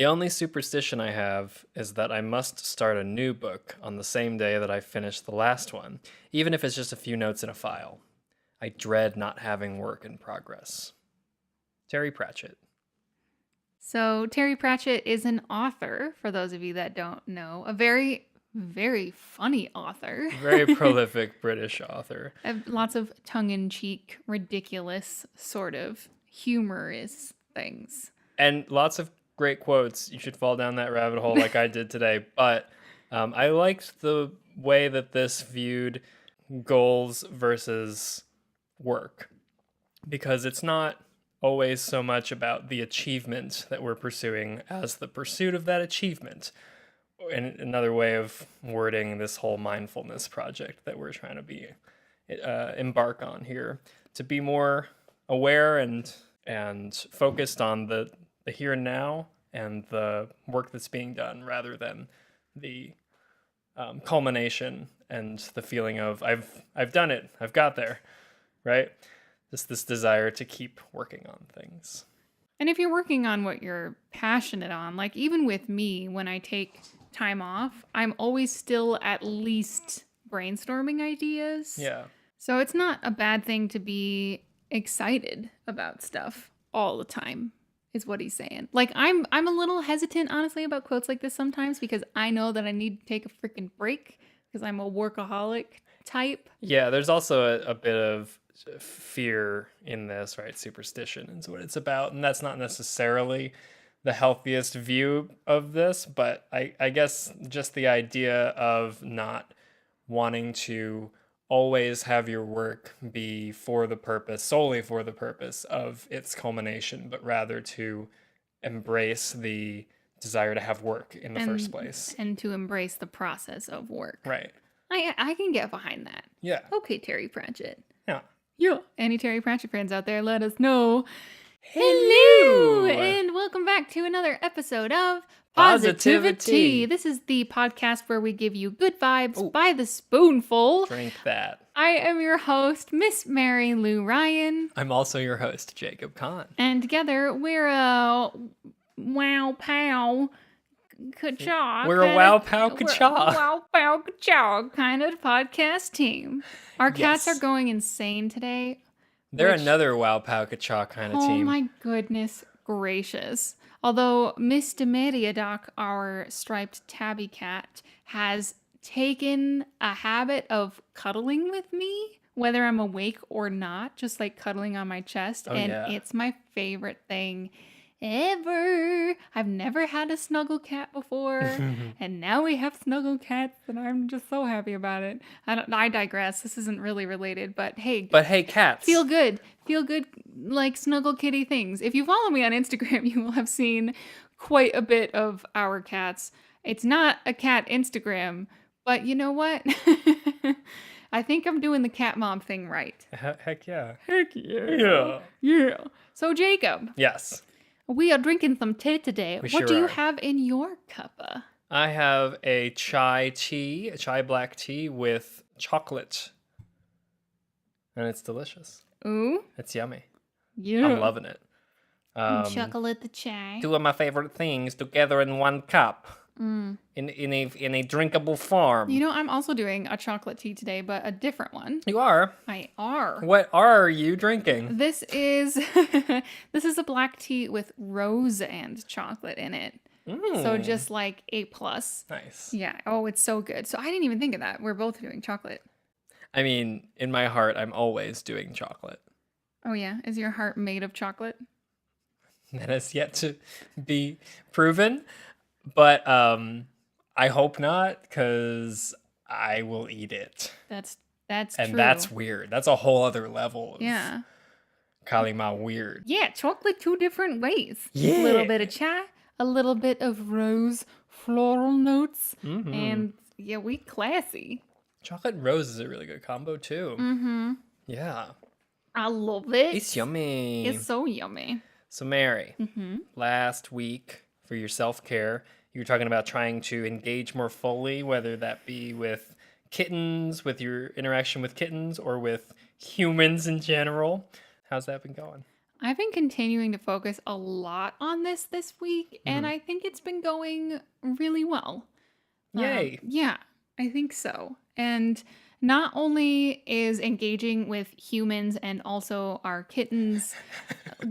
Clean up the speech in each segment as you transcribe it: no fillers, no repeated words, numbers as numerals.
The only superstition I have is that I must start a new book on the same day that I finish the last one, even if it's just a few notes in a file. I dread not having work in progress. Terry Pratchett. So Terry Pratchett is an author, for those of you that don't know. A very, very funny author. Very prolific British author. Lots of tongue-in-cheek, ridiculous, sort of humorous things. And lots of great quotes. You should fall down that rabbit hole like I did today. But I liked the way that this viewed goals versus work, because it's not always so much about the achievement that we're pursuing as the pursuit of that achievement. And another way of wording this whole mindfulness project that we're trying to be embark on here, to be more aware and focused on the here and now and the work that's being done, rather than the culmination and the feeling of I've done it, I've got there, right? Just this desire to keep working on things. And if you're working on what you're passionate on, like even with me, when I take time off, I'm always still at least brainstorming ideas. Yeah. So it's not a bad thing to be excited about stuff all the time, is what he's saying. Like I'm a little hesitant, honestly, about quotes like this sometimes, because I know that I need to take a freaking break because I'm a workaholic type. Yeah, there's also a bit of fear in this, right? Superstition is what it's about, and that's not necessarily the healthiest view of this, but I guess just the idea of not wanting to always have your work be solely for the purpose of its culmination, but rather to embrace the desire to have work in the first place. And to embrace the process of work. Right. I can get behind that. Yeah. Okay, Terry Pratchett. Yeah. Yeah. Any Terry Pratchett fans out there, let us know. Hello! And welcome back to another episode of PositiviTea. This is the podcast where we give you good vibes by the spoonful. Drink that. I am your host, Miss Mary Lou Ryan. I'm also your host, Jacob Kahn. And together we're a wow pow ka-chaw. We're a wow pow ka-chaw. Wow pow ka-chaw kind of podcast team. Our cats are going insane today. They're another wow pow ka-chaw kind of team. Oh my goodness gracious. Although Miss Demeriadoc, our striped tabby cat, has taken a habit of cuddling with me, whether I'm awake or not, just like cuddling on my chest. It's my favorite thing ever. I've never had a snuggle cat before, and now we have snuggle cats, and I'm just so happy about it. I digress. This isn't really related, but hey, cats. Feel good, like snuggle kitty things. If you follow me on Instagram, you will have seen quite a bit of our cats. It's not a cat Instagram, but you know what? I think I'm doing the cat mom thing right. Heck yeah. Heck yeah. Yeah. So Jacob. Yes. We are drinking some tea today. What do you have in your cuppa? I have a chai black tea with chocolate. And it's delicious. Ooh. It's yummy. Yeah. I'm loving it. Chocolate the chai. Two of my favorite things together in one cup. In a drinkable form. You know, I'm also doing a chocolate tea today, but a different one. You are? I are. What are you drinking? This is a black tea with rose and chocolate in it. So just like A+. Nice. Yeah. Oh, it's so good. So I didn't even think of that. We're both doing chocolate. I mean, in my heart, I'm always doing chocolate. Oh yeah? Is your heart made of chocolate? That has yet to be proven. But I hope not, because I will eat it. That's and true. That's weird. That's a whole other level of kalima weird. Yeah, chocolate 2 different ways. Yeah. A little bit of chai, a little bit of rose floral notes, and yeah, we classy. Chocolate and rose is a really good combo too. Mm-hmm. Yeah. I love it. It's yummy. It's so yummy. So Mary, last week for your self-care, you were talking about trying to engage more fully, whether that be with kittens, with your interaction with kittens, or with humans in general. How's that been going? I've been continuing to focus a lot on this week, and I think it's been going really well. Yay. Yeah, I think so. And not only is engaging with humans and also our kittens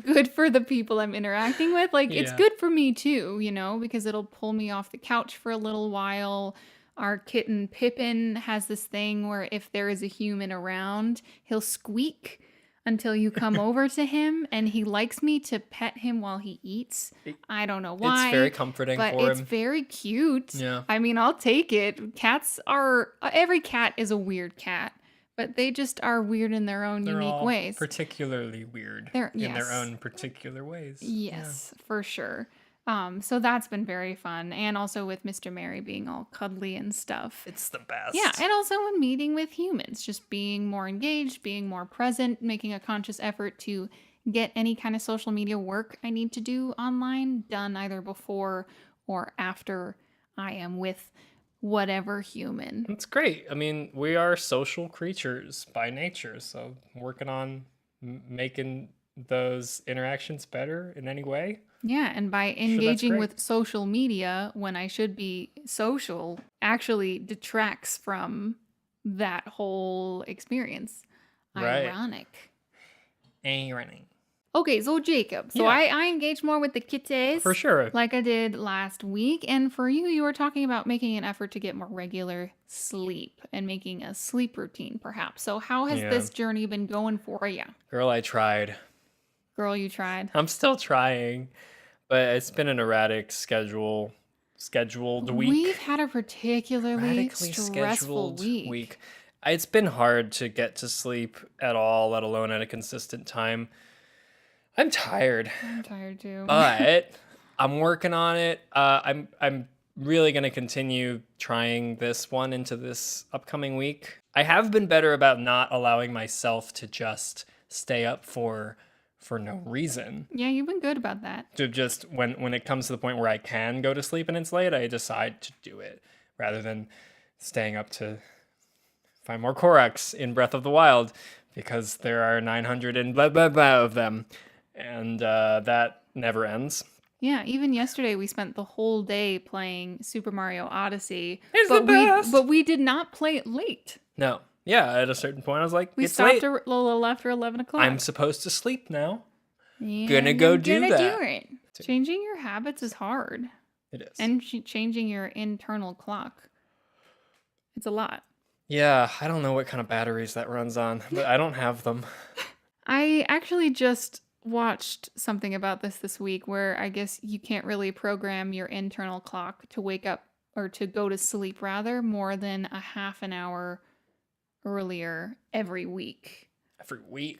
good for the people I'm interacting with, like it's Yeah. good for me too, because it'll pull me off the couch for a little while. Our kitten Pippin has this thing where if there is a human around, he'll squeak until you come over to him, and he likes me to pet him while he eats. I don't know why. It's very comforting but for it's him. very cute. Yeah. I mean, I'll take it. Every cat is a weird cat, but they just are weird in their own They're unique all ways. particularly weird in their own particular ways. Yes, for sure. So that's been very fun. And also with Mr. Mary being all cuddly and stuff. It's the best. Yeah, and also when meeting with humans, just being more engaged, being more present, making a conscious effort to get any kind of social media work I need to do online done either before or after I am with whatever human. It's great. I mean, we are social creatures by nature, so working on making those interactions better in any way. Yeah, and by engaging with social media when I should be social actually detracts from that whole experience. Right. Ironic. Ironic. Okay, so Jacob, so Yeah. I engage more with the kitties. For sure. Like I did last week. And for you, you were talking about making an effort to get more regular sleep and making a sleep routine, perhaps. So how has this journey been going for you? Girl, I tried. Girl, you tried. I'm still trying, but it's been an erratic scheduled week. We've had a particularly Radically stressful scheduled week. It's been hard to get to sleep at all, let alone at a consistent time. I'm tired. I'm tired too. But I'm working on it. I'm really going to continue trying this one into this upcoming week. I have been better about not allowing myself to just stay up for no reason. Yeah, you've been good about that. To just when it comes to the point where I can go to sleep and it's late, I decide to do it rather than staying up to find more Korax in Breath of the Wild because there are 900 and blah blah blah of them. And that never ends. Yeah, even yesterday we spent the whole day playing Super Mario Odyssey. It's the best! But we did not play it late. No. Yeah, at a certain point I was like, We it's stopped late. a little after 11 o'clock. I'm supposed to sleep now. Yeah, Gonna go do gonna that. do it. Changing your habits is hard. It is. And changing your internal clock. It's a lot. Yeah, I don't know what kind of batteries that runs on, but I don't have them. I actually just watched something about this week where I guess you can't really program your internal clock to wake up or to go to sleep rather more than a half an hour earlier every week.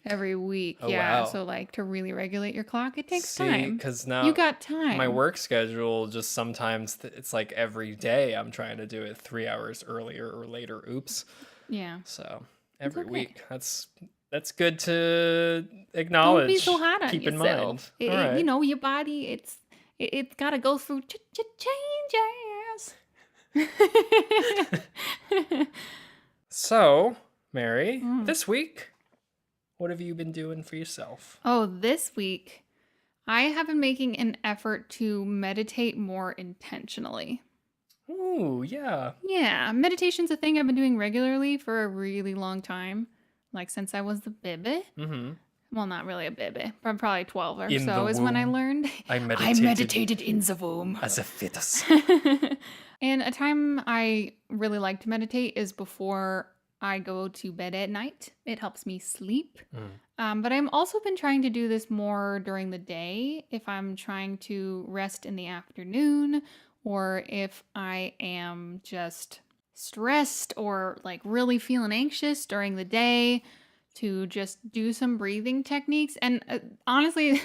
Every week? Oh, Yeah. wow. So like to really regulate your clock, it takes See, time. because now You got time. my work schedule just sometimes it's like every day I'm trying to do it 3 hours earlier or later. Oops. Yeah. So every okay. week. That's good to acknowledge. Don't be so hard on Keep yourself. in mind. All right. You know, your body, it's got to go through changes. So, Mary, this week, what have you been doing for yourself? Oh, this week, I have been making an effort to meditate more intentionally. Ooh, yeah. Yeah, meditation's a thing I've been doing regularly for a really long time. Like since I was the baby. Mm-hmm. Well, not really a baby, but probably 12 or In so the is when I womb. learned. I meditated in the womb. as a fetus. And a time I really like to meditate is before I go to bed at night. It helps me sleep. But I've also been trying to do this more during the day if I'm trying to rest in the afternoon or if I am just stressed or like really feeling anxious during the day to just do some breathing techniques. And honestly,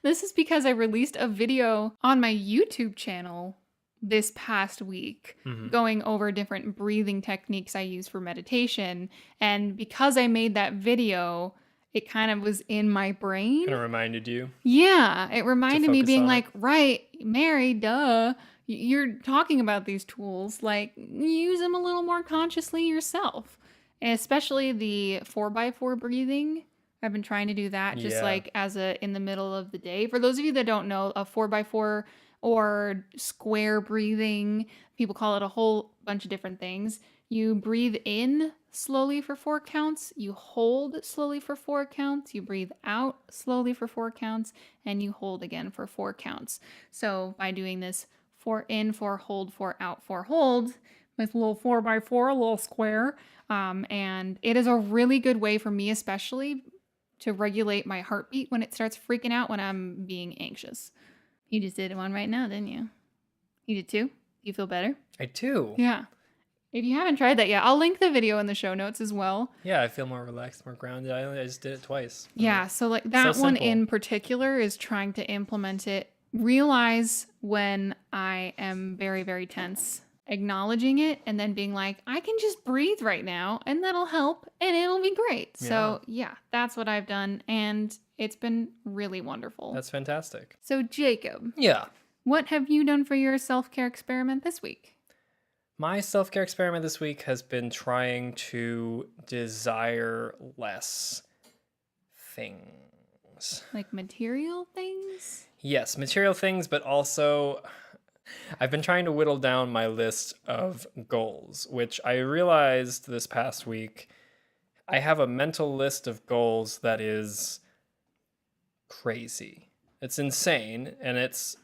this is because I released a video on my YouTube channel this past week going over different breathing techniques I use for meditation. And because I made that video, it kind of was in my brain. Kind of reminded you. Yeah, it reminded me focus being on like, right, Mary, duh. You're talking about these tools, like use them a little more consciously yourself. And especially the 4x4 breathing. I've been trying to do that just Yeah. like in the middle of the day. For those of you that don't know, a 4x4 or square breathing, people call it a whole bunch of different things. You breathe in slowly for 4 counts, you hold slowly for 4 counts, you breathe out slowly for 4 counts, and you hold again for 4 counts. So by doing this 4 in, 4 hold, 4 out, 4 hold, with a little 4x4, a little square, and it is a really good way for me, especially to regulate my heartbeat when it starts freaking out when I'm being anxious. You just did one right now, didn't you? You did too? You feel better? I do. Yeah. If you haven't tried that yet, I'll link the video in the show notes as well. Yeah, I feel more relaxed, more grounded. I just did it twice. Yeah, so like that So one simple. in particular is trying to implement it. Realize when I am very, very tense, acknowledging it, and then being like, I can just breathe right now, and that'll help, and it'll be great. So yeah, that's what I've done, and it's been really wonderful. That's fantastic. So Jacob, Yeah. what have you done for your self-care experiment this week? My self-care experiment this week has been trying to desire less things. Like material things? Yes, material things, but also I've been trying to whittle down my list of goals, which I realized this past week. I have a mental list of goals that is crazy. It's insane, and it's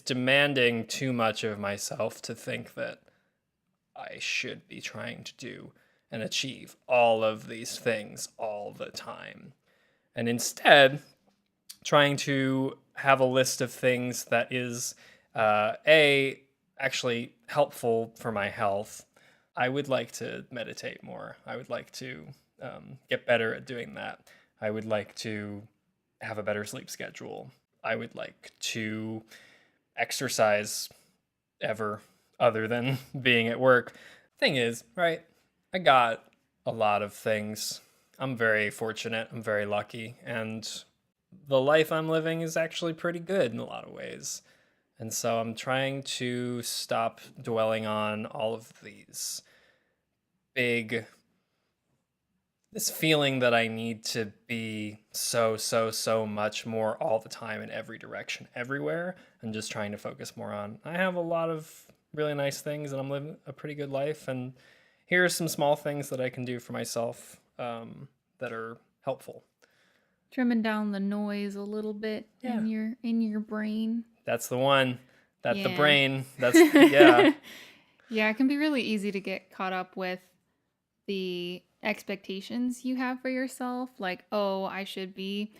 demanding too much of myself to think that I should be trying to do and achieve all of these things all the time. And instead, trying to have a list of things that is actually helpful for my health. I would like to meditate more. I would like to get better at doing that. I would like to have a better sleep schedule. I would like to exercise ever other than being at work. Thing is, right, I got a lot of things. I'm very fortunate. I'm very lucky. And the life I'm living is actually pretty good in a lot of ways. And so I'm trying to stop dwelling on all of these this feeling that I need to be so much more all the time in every direction, everywhere, and just trying to focus more on, I have a lot of really nice things and I'm living a pretty good life. And here are some small things that I can do for myself that are helpful. Trimming down the noise a little bit in your brain. That's the one. That's the Yeah. brain. That's, yeah. Yeah, it can be really easy to get caught up with the expectations you have for yourself. Like, oh, I should be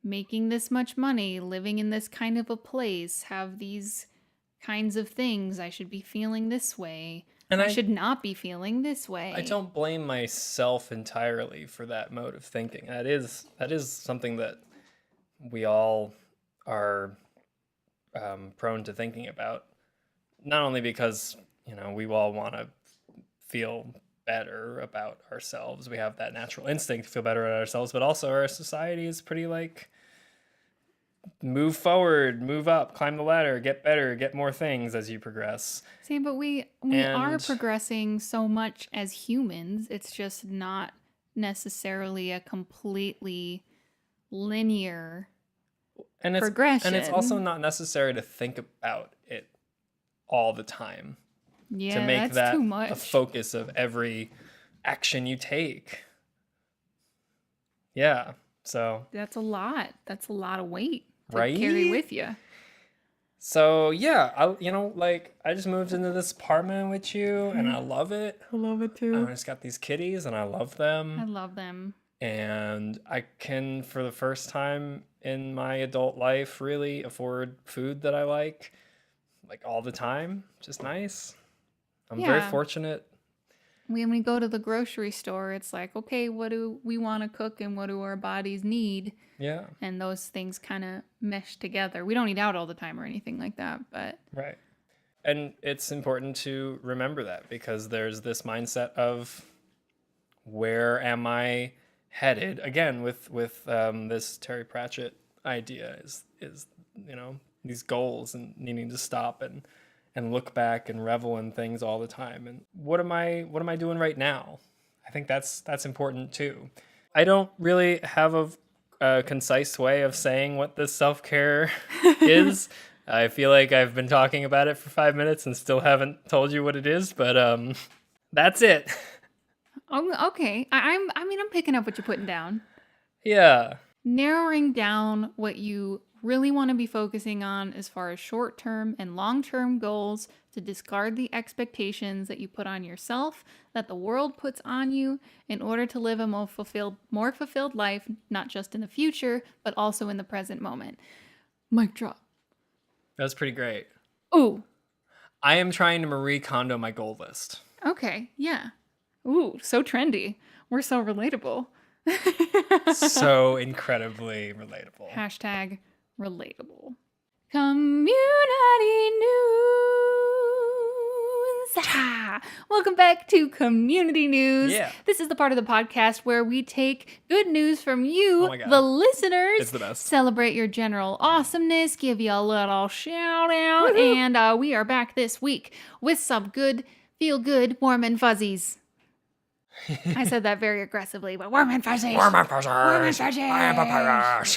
making this much money, living in this kind of a place, have these kinds of things. I should be feeling this way. And I should not be feeling this way. I don't blame myself entirely for that mode of thinking. That is something that we all are prone to thinking about. Not only because, we all want to feel better about ourselves. We have that natural instinct to feel better about ourselves, but also our society is pretty like move forward, move up, climb the ladder, get better, get more things as you progress. See, but we are progressing so much as humans. It's just not necessarily a completely linear progression. And it's also not necessary to think about it all the time. Yeah, to make that's that too much. A focus of every action you take. Yeah, so that's a lot. That's a lot of weight to right? carry with you. So yeah, I just moved into this apartment with you, and I love it. I love it too. I just got these kitties, and I love them. I love them. And I can, for the first time in my adult life, really afford food that I like all the time. Just nice. I'm very fortunate. When we go to the grocery store, it's like, okay, what do we want to cook and what do our bodies need? Yeah. And those things kind of mesh together. We don't eat out all the time or anything like that, but... Right. And it's important to remember that because there's this mindset of where am I headed? Again, with this Terry Pratchett idea is these goals and needing to stop and look back and revel in things all the time. And what am I doing right now? I think that's important too. I don't really have a concise way of saying what this self-care is. I feel like I've been talking about it for 5 minutes and still haven't told you what it is, but that's it. Oh, okay. I'm picking up what you're putting down. Yeah. Narrowing down what you really want to be focusing on as far as short-term and long-term goals to discard the expectations that you put on yourself, that the world puts on you in order to live a more fulfilled life, not just in the future, but also in the present moment. Mic drop. That was pretty great. Ooh. I am trying to Marie Kondo my goal list. Okay, yeah. Ooh, so trendy. We're so relatable. So incredibly relatable. Hashtag relatable. Community news. Welcome back to Community News. Yeah. This is the part of the podcast where we take good news from you, Oh my God. the listeners. It's the best. Celebrate your general awesomeness, give you a little shout out, and we are back this week with some good, feel good, warm and fuzzies. I said that very aggressively, but warm and fuzzies. Warm and fuzzies. Warm and fuzzies. I am papyrus.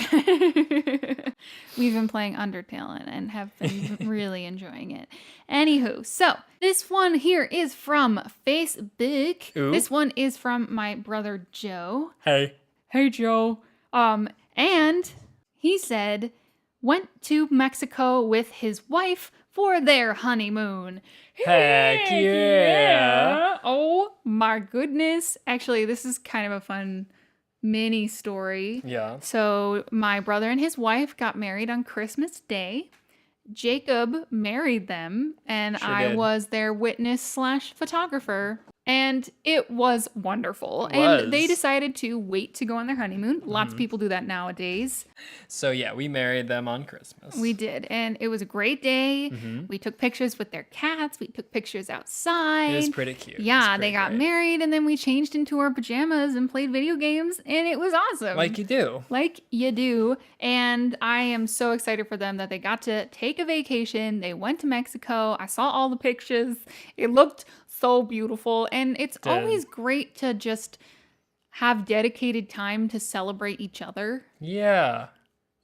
We've been playing Undertale and have been really enjoying it. Anywho, so this one here is from Facebook. Ooh. This one is from my brother Joe. Hey. Hey Joe. And he said went to Mexico with his wife for their honeymoon. Heck yeah. Oh my goodness. Actually, this is kind of a fun mini story. Yeah. So my brother and his wife got married on Christmas Day. Jacob married them, and Sure I did. was their witness/photographer. And it was wonderful. It And was. they decided to wait to go on their honeymoon. Lots of people do that nowadays. So yeah, we married them on Christmas. We did. And it was a great day. Mm-hmm. We took pictures with their cats. We took pictures outside. It was pretty cute. Yeah, It's they got great. married, and then we changed into our pajamas and played video games, and it was awesome. Like you do. Like you do. And I am so excited for them that they got to take a vacation. They went to Mexico. I saw all the pictures. It looked so beautiful. And it's Did. always great to just have dedicated time to celebrate each other. Yeah.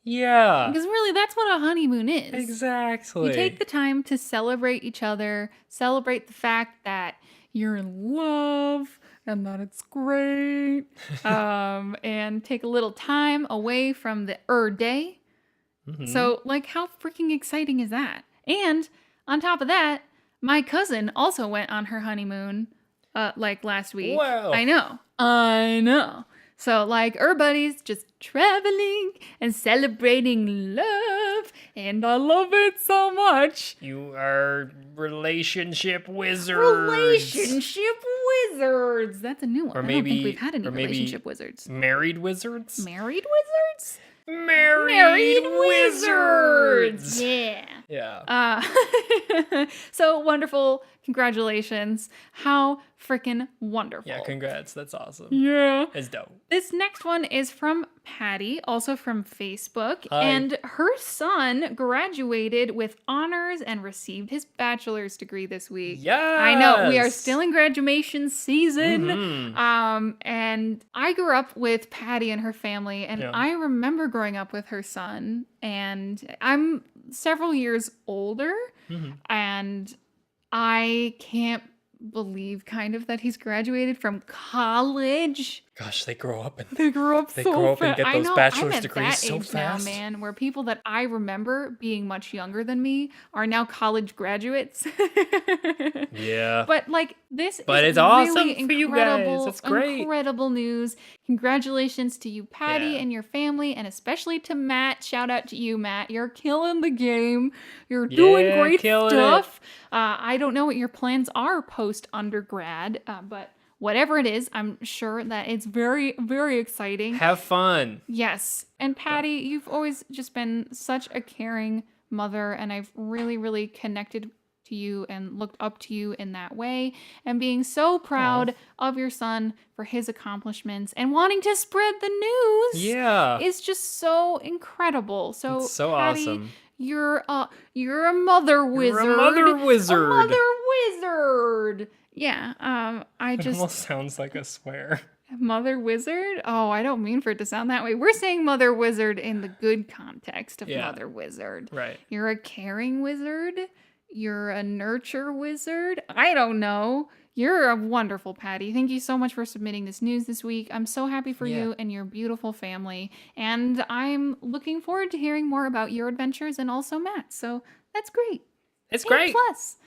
Yeah. Because really, that's what a honeymoon is. Exactly. You take the time to celebrate each other, celebrate the fact that you're in love and that it's great, and take a little time away from the day. Mhm. So, like, how freaking exciting is that? And on top of that, my cousin also went on her honeymoon, like last week. Wow. I know. So, like, our buddies just traveling and celebrating love, and I love it so much. You are relationship wizards. Relationship wizards. That's a new one. Or I don't think maybe- we've had any or maybe- relationship wizards. Married wizards? Married wizards? Married wizards. Yeah. Yeah. So wonderful. Congratulations. How freaking wonderful. Yeah, congrats. That's awesome. Yeah. It's dope. This next one is from Patty, also from Facebook. Hi. And her son graduated with honors and received his bachelor's degree this week. Yes. I know, we are still in graduation season. Mhm. And I grew up with Patty and her family, and Yeah. I remember growing up with her son. And I'm several years older, Mhm. and I can't believe kind of that he's graduated from college. Gosh, they grow up and They grew up They so grow up and fast. get I those know, bachelor's I'm at degrees that so age fast. now, man, where people that I remember being much younger than me are now college graduates. yeah. But like this But is it's awesome really for you guys. incredible, That's great. incredible news. Congratulations to you, Patty, Yeah. and your family, and especially to Matt. Shout out to you, Matt. You're killing the game. You're doing Yeah, great killing stuff. I don't know what your plans are post undergrad, but whatever it is, I'm sure that it's very, very exciting. Have fun. Yes. And Patty, you've always just been such a caring mother, and I've really, really connected to you and looked up to you in that way, and being so proud of your son for his accomplishments and wanting to spread the news Yeah. is just so incredible. So, It's so Patty, awesome. you're a mother wizard. You're a mother wizard. A mother wizard. Yeah. I It just almost sounds like a swear. Mother Wizard? Oh, I don't mean for it to sound that way. We're saying Mother Wizard in the good context of Yeah. Mother Wizard. Right. You're a caring wizard. You're a nurture wizard. I don't know. You're a wonderful Patty. Thank you so much for submitting this news this week. I'm so happy for you and your beautiful family. And I'm looking forward to hearing more about your adventures and also Matt. So that's great. It's A great. plus.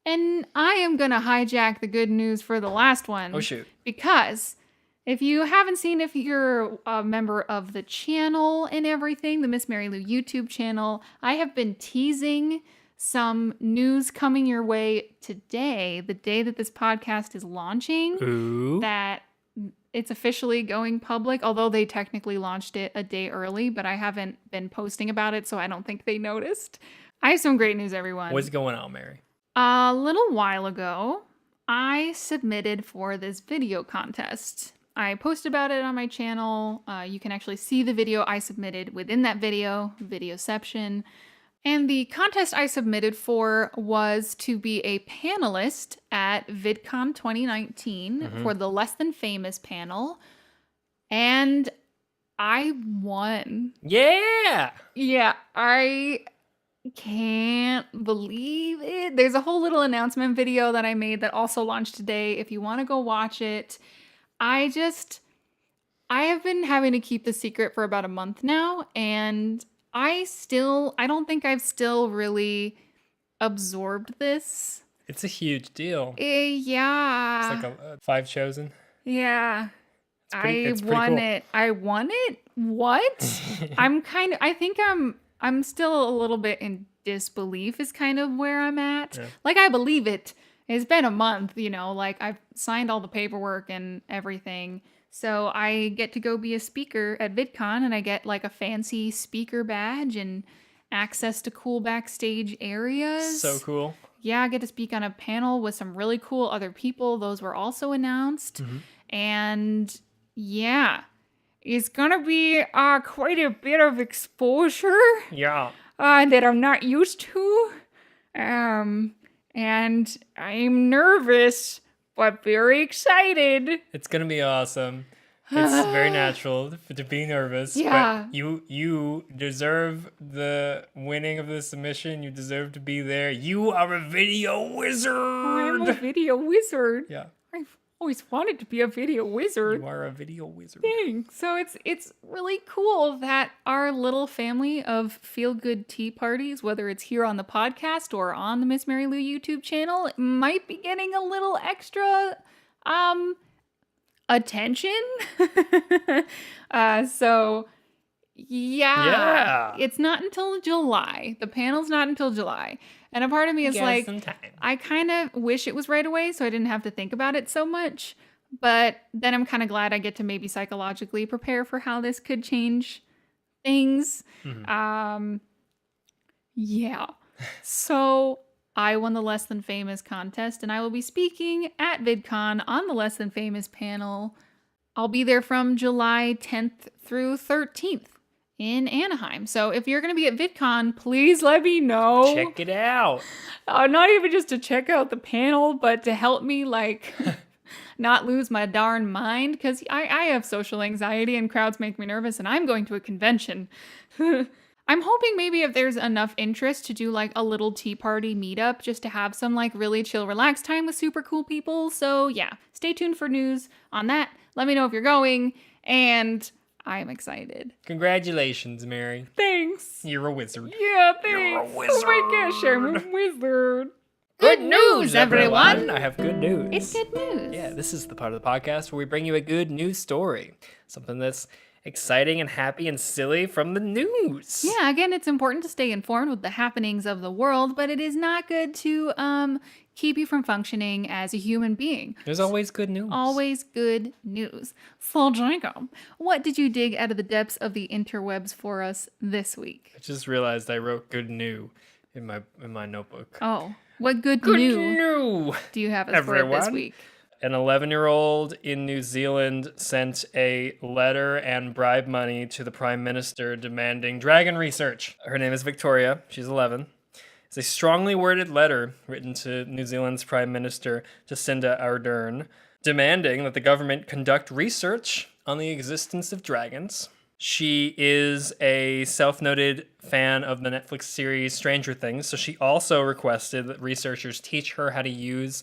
And I am going to hijack the good news for the last one. Oh, shoot. Because if you haven't seen, if you're a member of the channel and everything, the Miss Mary Lou YouTube channel, I have been teasing some news coming your way today, the day that this podcast is launching, Ooh. that it's officially going public, although they technically launched it a day early, but I haven't been posting about it, so I don't think they noticed. I have some great news, everyone. What's going on, Mary? A little while ago, I submitted for this video contest. I posted about it on my channel. You can actually see the video I submitted within that video, Videoception. And the contest I submitted for was to be a panelist at VidCon 2019 for the Less Than Famous panel. And I won. Yeah. Yeah, I can't believe it. There's a whole little announcement video that I made that also launched today. If you want to go watch it, I have been having to keep the secret for about a month now, and I don't think I've still really absorbed this. It's a huge deal. Yeah. It's like a 5 chosen. Yeah. It's pretty won cool. it. I won it? What? I think I'm still a little bit in disbelief is kind of where I'm at. Yeah. Like, I believe it. It's been a month, like I've signed all the paperwork and everything. So I get to go be a speaker at VidCon, and I get like a fancy speaker badge and access to cool backstage areas. So cool. Yeah, I get to speak on a panel with some really cool other people. Those were also announced. And yeah, it's going to be quite a bit of exposure Yeah. that I'm not used to. And I'm nervous, but very excited. It's gonna be awesome. It's very natural to be nervous. Yeah. But you deserve the winning of the submission. You deserve to be there. You are a video wizard. I'm a video wizard. Yeah. I've always wanted to be a video wizard. You are a video wizard. Thanks. So it's really cool that our little family of feel-good tea parties, whether it's here on the podcast or on the Miss Mary Lou YouTube channel, might be getting a little extra attention. So yeah, it's not until July. The panel's not until July. And a part of me is like, some time. I kind of wish it was right away so I didn't have to think about it so much. But then I'm kind of glad I get to maybe psychologically prepare for how this could change things. Yeah. So I won the Less Than Famous contest, and I will be speaking at VidCon on the Less Than Famous panel. I'll be there from July 10th through 13th. In Anaheim. So if you're going to be at VidCon, please let me know. Check it out. Not even just to check out the panel, but to help me not lose my darn mind, because I have social anxiety and crowds make me nervous, and I'm going to a convention. I'm hoping maybe if there's enough interest to do like a little tea party meetup just to have some like really chill, relaxed time with super cool people. So yeah, stay tuned for news on that. Let me know if you're going, and I'm excited. Congratulations, Mary. Thanks. You're a wizard. Yeah, thanks. You're a wizard. Oh my gosh, I'm a wizard. Good news, everyone. I have good news. It's good news. Yeah, this is the part of the podcast where we bring you a good news story. Something that's exciting and happy and silly from the news. Yeah, again, it's important to stay informed with the happenings of the world, but it is not good to keep you from functioning as a human being. There's always good news. Always good news. So, Jacob, what did you dig out of the depths of the interwebs for us this week? I just realized I wrote good new in my notebook. Oh, what good Good new new. do you have us for this Everyone. week? An 11-year-old in New Zealand sent a letter and bribe money to the Prime Minister demanding dragon research. Her name is Victoria. She's 11. It's a strongly worded letter written to New Zealand's Prime Minister, Jacinda Ardern. demanding that the government conduct research on the existence of dragons. She is a self-noted fan of the Netflix series Stranger Things, so she also requested that researchers teach her how to use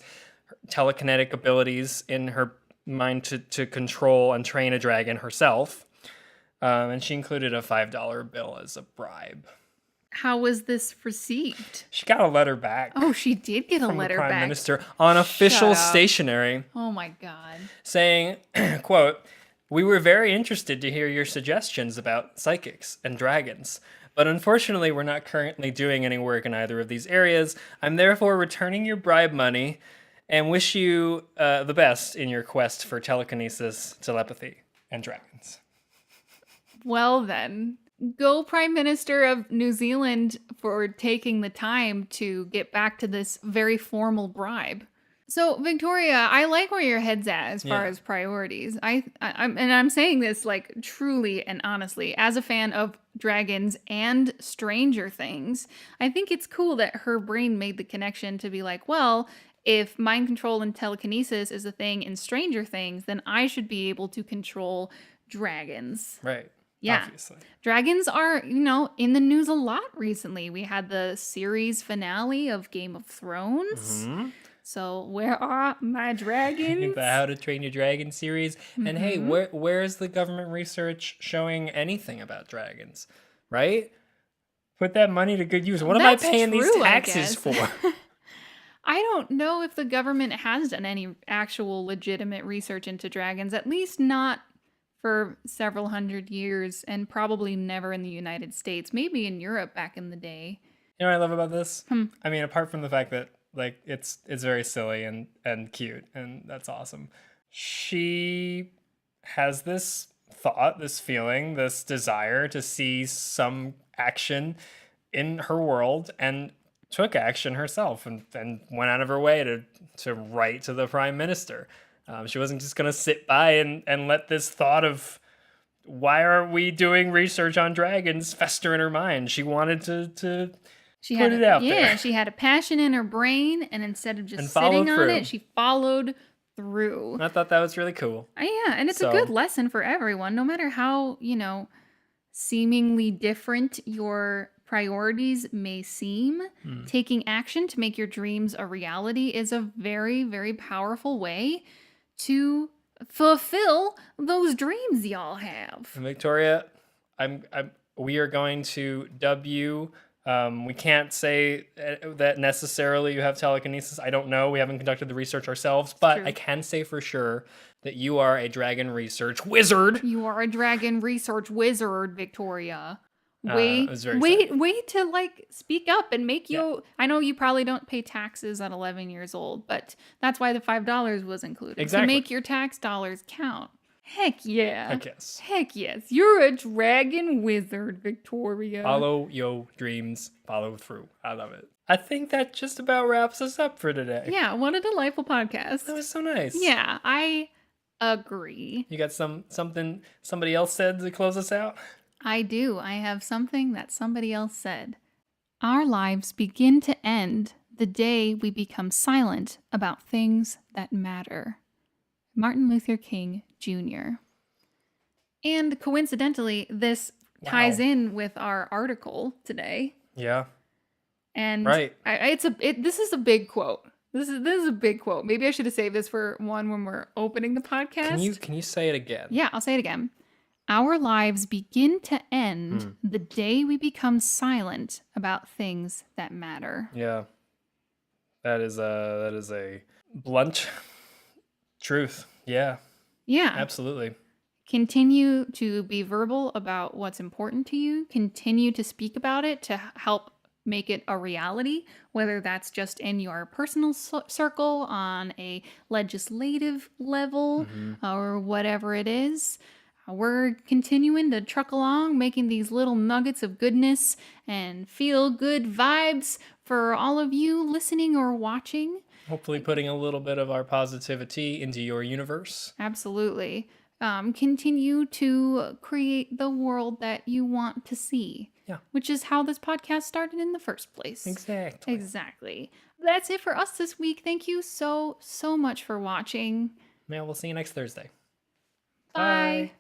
telekinetic abilities in her mind to control and train a dragon herself. And she included a $5 bill as a bribe. How was this received? She got a letter back. Oh, she did get a from letter the Prime back. Minister on official stationery. Oh my God. Saying, quote, "We were very interested to hear your suggestions about psychics and dragons, but unfortunately we're not currently doing any work in either of these areas. I'm therefore returning your bribe money and wish you the best in your quest for telekinesis, telepathy, and dragons." Well then, go Prime Minister of New Zealand for taking the time to get back to this very formal bribe. So, Victoria, I like where your head's at as far as priorities. I'm saying this like truly and honestly, as a fan of dragons and Stranger Things, I think it's cool that her brain made the connection to be like, well, if mind control and telekinesis is a thing in Stranger Things, then I should be able to control dragons. Right. Yeah. Obviously. Dragons are, in the news a lot recently. We had the series finale of Game of Thrones. Mm-hmm. So where are my dragons? The How to Train Your Dragon series. Mm-hmm. And hey, where's the government research showing anything about dragons? Right? Put that money to good use. What am I paying these taxes for? I don't know if the government has done any actual legitimate research into dragons, at least not for several hundred years, and probably never in the United States. Maybe in Europe back in the day. You know what I love about this? I mean, apart from the fact that like it's very silly and cute, and that's awesome. She has this thought, this feeling, this desire to see some action in her world, and took action herself and went out of her way to write to the Prime Minister. She wasn't just going to sit by and let this thought of why are we doing research on dragons fester in her mind. She wanted to put it out there. Yeah, she had a passion in her brain, and instead of just sitting on it, she followed through. I thought that was really cool. Yeah, and it's a good lesson for everyone, no matter how, seemingly different your priorities may seem. Taking action to make your dreams a reality is a very, very powerful way to fulfill those dreams y'all have. And Victoria, we are going to dub you. We can't say that necessarily you have telekinesis. I don't know. We haven't conducted the research ourselves, but I can say for sure that you are a dragon research wizard. You are a dragon research wizard, Victoria. Wait to speak up and make you. Yeah. I know you probably don't pay taxes at 11 years old, but that's why the $5 was included. Exactly. To make your tax dollars count. Heck yeah. Heck yes. Heck yes. You're a dragon wizard, Victoria. Follow your dreams. Follow through. I love it. I think that just about wraps us up for today. Yeah, what a delightful podcast. That was so nice. Yeah, I agree. You got something somebody else said to close us out? I do. I have something that somebody else said. Our lives begin to end the day we become silent about things that matter. Martin Luther King Jr. And coincidentally, this ties in with our article today. Yeah. And this is a big quote. This is a big quote. Maybe I should have saved this for one when we're opening the podcast. Can you say it again? Yeah, I'll say it again. Our lives begin to end the day we become silent about things that matter. Yeah. That is a blunt truth. Yeah. Yeah. Absolutely. Continue to be verbal about what's important to you. Continue to speak about it to help make it a reality, whether that's just in your personal circle, on a legislative level, or whatever it is. We're continuing to truck along, making these little nuggets of goodness and feel good vibes for all of you listening or watching. Hopefully putting a little bit of our positivity into your universe. Absolutely. Continue to create the world that you want to see. Yeah. Which is how this podcast started in the first place. Exactly. That's it for us this week. Thank you so much for watching. Yeah, we'll see you next Thursday. Bye.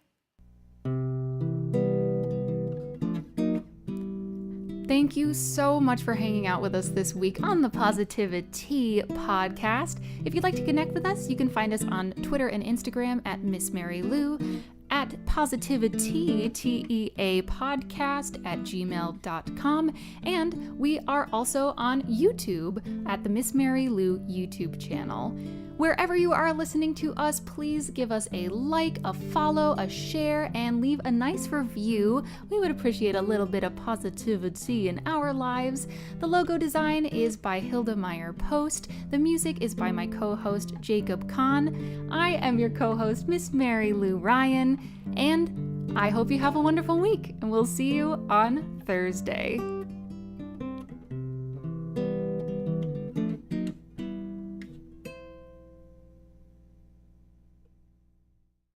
Thank you so much for hanging out with us this week on the PositiviTea podcast. If you'd like to connect with us, you can find us on Twitter and Instagram at Miss Mary Lou, at PositiviTea, TEA podcast at gmail.com, and we are also on YouTube at the Miss Mary Lou YouTube channel. Wherever you are listening to us, please give us a like, a follow, a share, and leave a nice review. We would appreciate a little bit of positivity in our lives. The logo design is by Hilda Meyer Post. The music is by my co-host, Jacob Kahn. I am your co-host, Miss Mary Lou Ryan, and I hope you have a wonderful week, and we'll see you on Thursday.